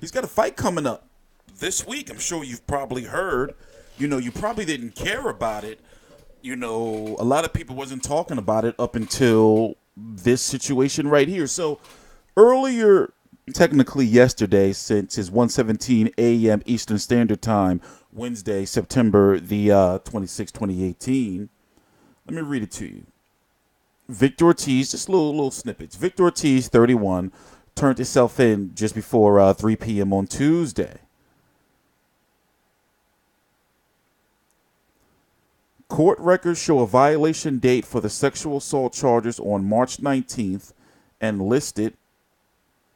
He's got a fight coming up this week. I'm sure you've probably heard. You probably didn't care about it. A lot of people wasn't talking about it up until this situation right here. So earlier, technically yesterday, since it's 1:17 a.m. Eastern Standard Time, Wednesday, September the 26th, 2018. Let me read it to you. Victor Ortiz, just little snippets. Victor Ortiz, 31, turned himself in just before 3 p.m. on Tuesday. Court records show a violation date for the sexual assault charges on March 19th and listed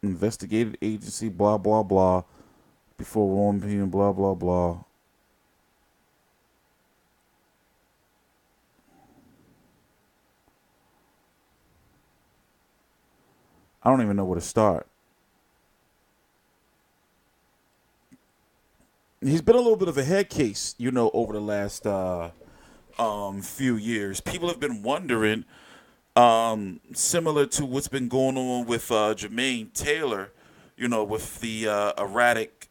investigative agency, blah, blah, blah, before 1 p.m., blah, blah, blah. I don't even know where to start. He's been a little bit of a head case, over the last few years. People have been wondering, similar to what's been going on with Jermaine Taylor, with the erratic,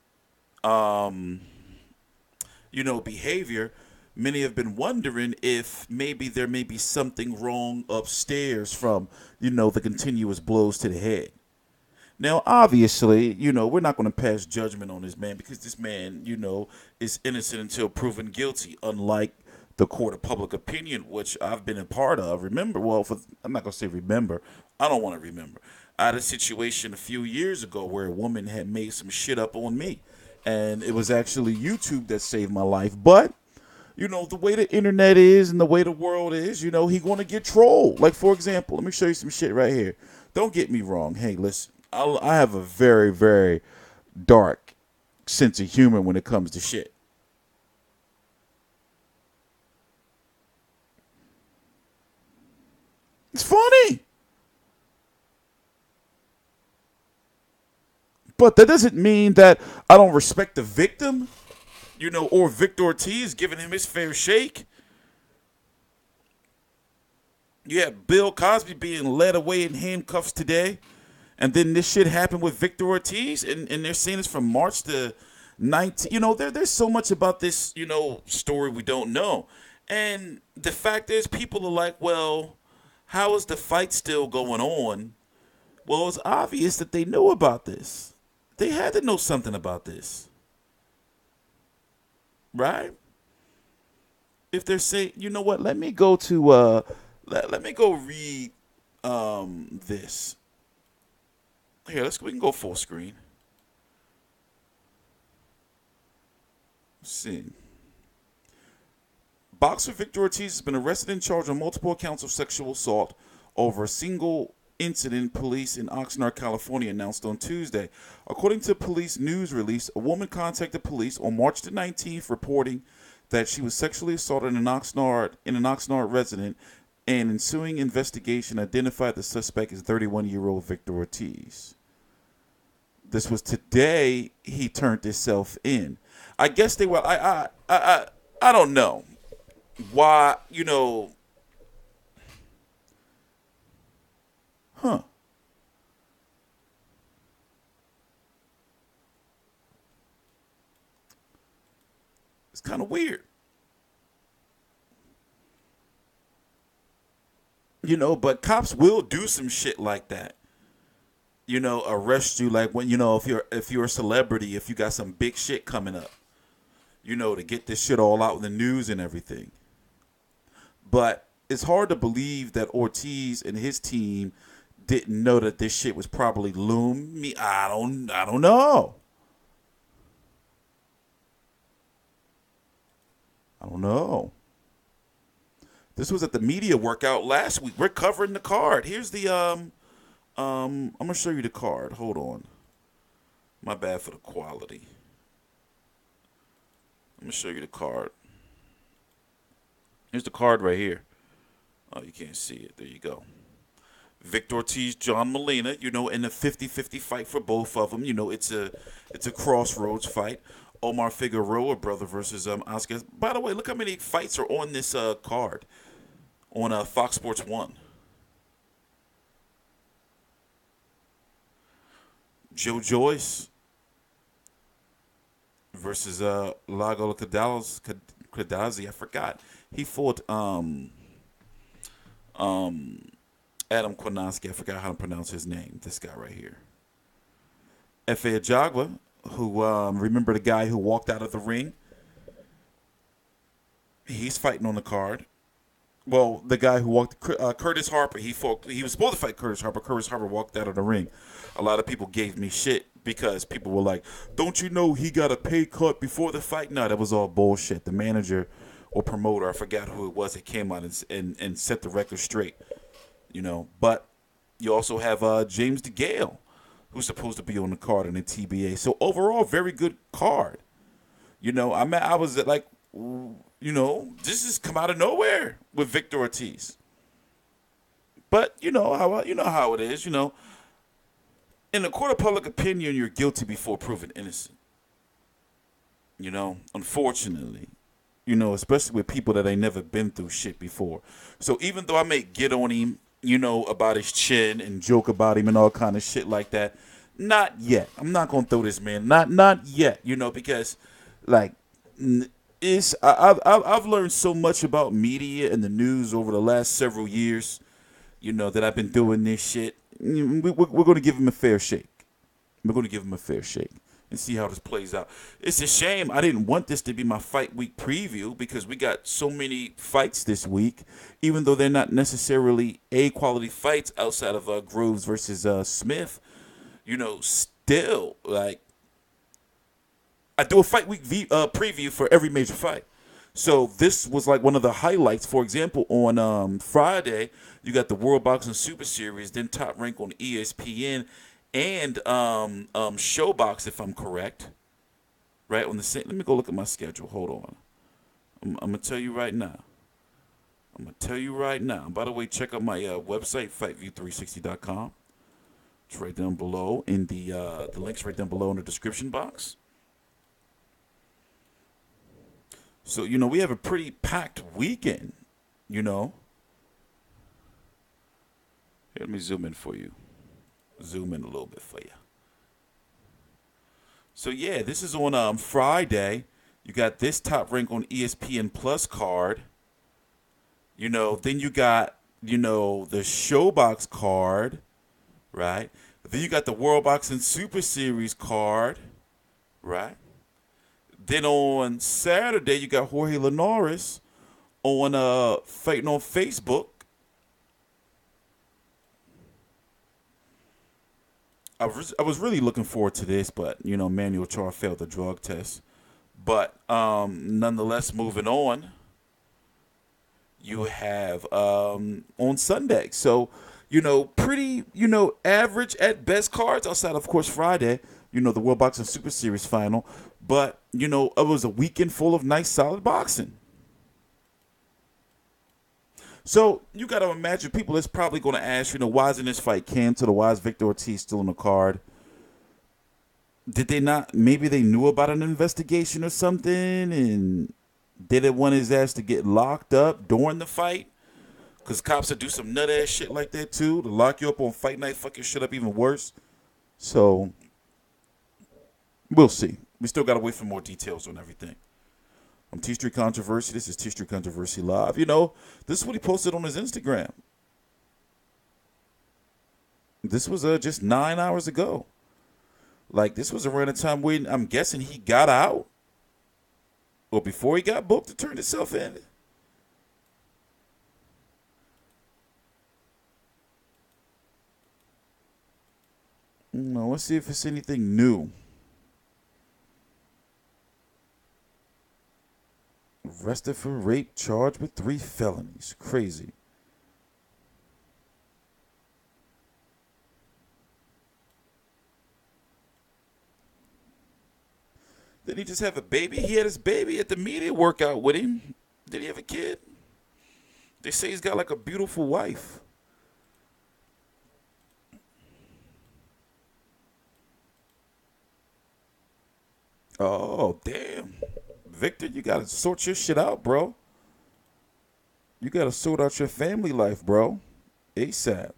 behavior. Many have been wondering if maybe there may be something wrong upstairs from, the continuous blows to the head. Now, obviously, we're not going to pass judgment on this man because this man, is innocent until proven guilty, unlike the court of public opinion, which I've been a part of. Remember, I'm not going to say remember. I don't want to remember. I had a situation a few years ago where a woman had made some shit up on me, and it was actually YouTube that saved my life. But, the way the internet is and the way the world is, he going to get trolled. Like, for example, let me show you some shit right here. Don't get me wrong. Hey, listen, I have a very, very dark sense of humor when it comes to shit. It's funny. But that doesn't mean that I don't respect the victim, or Victor Ortiz giving him his fair shake. You have Bill Cosby being led away in handcuffs today. And then this shit happened with Victor Ortiz. And they're saying it's from March to 19. There's so much about this, story we don't know. And the fact is, people are like, well, how is the fight still going on? Well, it's obvious that they know about this. They had to know something about this. Right? If they're saying, you know what, let me go to, let me go read this. Here, we can go full screen. Let's see. Boxer Victor Ortiz has been arrested and charged on multiple counts of sexual assault over a single incident, police in Oxnard, California announced on Tuesday. According to police news release, a woman contacted police on March the 19th reporting that she was sexually assaulted in an Oxnard resident, and ensuing investigation identified the suspect as 31-year-old Victor Ortiz. This was today he turned himself in. I guess they were, I don't know why, It's kind of weird. But cops will do some shit like that. Arrest you like when, if you're a celebrity, if you got some big shit coming up, to get this shit all out in the news and everything. But it's hard to believe that Ortiz and his team didn't know that this shit was probably looming. I don't know. I don't know. This was at the media workout last week. We're covering the card. Here's the I'm gonna show you the card. Hold on. My bad for the quality. I'm gonna show you the card. Here's the card right here. Oh, you can't see it. There you go. Victor Ortiz, John Molina, in a 50-50 fight for both of them. It's a crossroads fight. Omar Figueroa, brother, versus Oscar. By the way, look how many fights are on this card on Fox Sports 1. Joe Joyce, versus Lago Cadazzi. I forgot. He fought Adam Kownacki. I forgot how to pronounce his name. This guy right here. Efe Ajagba, who remember the guy who walked out of the ring? He's fighting on the card. Well, the guy who walked, Curtis Harper, he was supposed to fight Curtis Harper. Curtis Harper walked out of the ring. A lot of people gave me shit because people were like, don't you know he got a pay cut before the fight? No, that was all bullshit. The manager or promoter, I forgot who it was, that came out and set the record straight. But you also have James DeGale, who's supposed to be on the card in the TBA. So overall, very good card. I was like, this has come out of nowhere with Victor Ortiz. But you know how it is. In the court of public opinion, you're guilty before proven innocent. Unfortunately, especially with people that ain't never been through shit before. So even though I may get on him, about his chin and joke about him and all kind of shit like that, not yet. I'm not gonna throw this man. Not yet. Because like. I've learned so much about media and the news over the last several years, that I've been doing this shit. We're going to give him a fair shake. We're going to give him a fair shake and see how this plays out. It's a shame I didn't want this to be my fight week preview because we got so many fights this week, even though they're not necessarily A-quality fights outside of Groves versus Smith. Still, like, I do a fight week preview for every major fight. So this was like one of the highlights. For example, on Friday, you got the World Boxing Super Series, then Top Rank on ESPN, and Showbox, if I'm correct. Right on the same. Let me go look at my schedule. Hold on. I'm gonna tell you right now. By the way, check out my website, FightView360.com. It's right down below in the link's right down below in the description box. So, we have a pretty packed weekend, Here, let me zoom in for you. Zoom in a little bit for you. So, yeah, this is on Friday. You got this Top Rank on ESPN Plus card. Then you got, the Showbox card, right? Then you got the World Boxing Super Series card, right? Then on Saturday, you got Jorge Linares on fighting on Facebook. I was really looking forward to this, but, Manuel Char failed the drug test. But nonetheless, moving on, you have on Sunday. So, pretty, average at best cards outside, of course, Friday. The World Boxing Super Series final. But, it was a weekend full of nice, solid boxing. So, you got to imagine people that's probably going to ask, why isn't this fight canceled or why is Victor Ortiz still on the card? Did they not, maybe they knew about an investigation or something and they didn't want his ass to get locked up during the fight? Because cops would do some nut-ass shit like that, too, to lock you up on fight night, fuck your shit up even worse. So, we'll see. We still got to wait for more details on everything. I'm TstreeT Controversy. This is TstreeT Controversy Live. This is what he posted on his Instagram. This was just 9 hours ago. Like, this was around the time when I'm guessing he got out. Or before he got booked to turn himself in. Let's see if it's anything new. Arrested for rape, charged with 3 felonies. Crazy. Did he just have a baby? He had his baby at the media workout with him. Did he have a kid? They say he's got like a beautiful wife. Oh, damn. Victor, you got to sort your shit out, bro. You got to sort out your family life, bro. ASAP.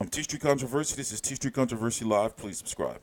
I'm TstreeT Controversy. This is TstreeT Controversy Live. Please subscribe.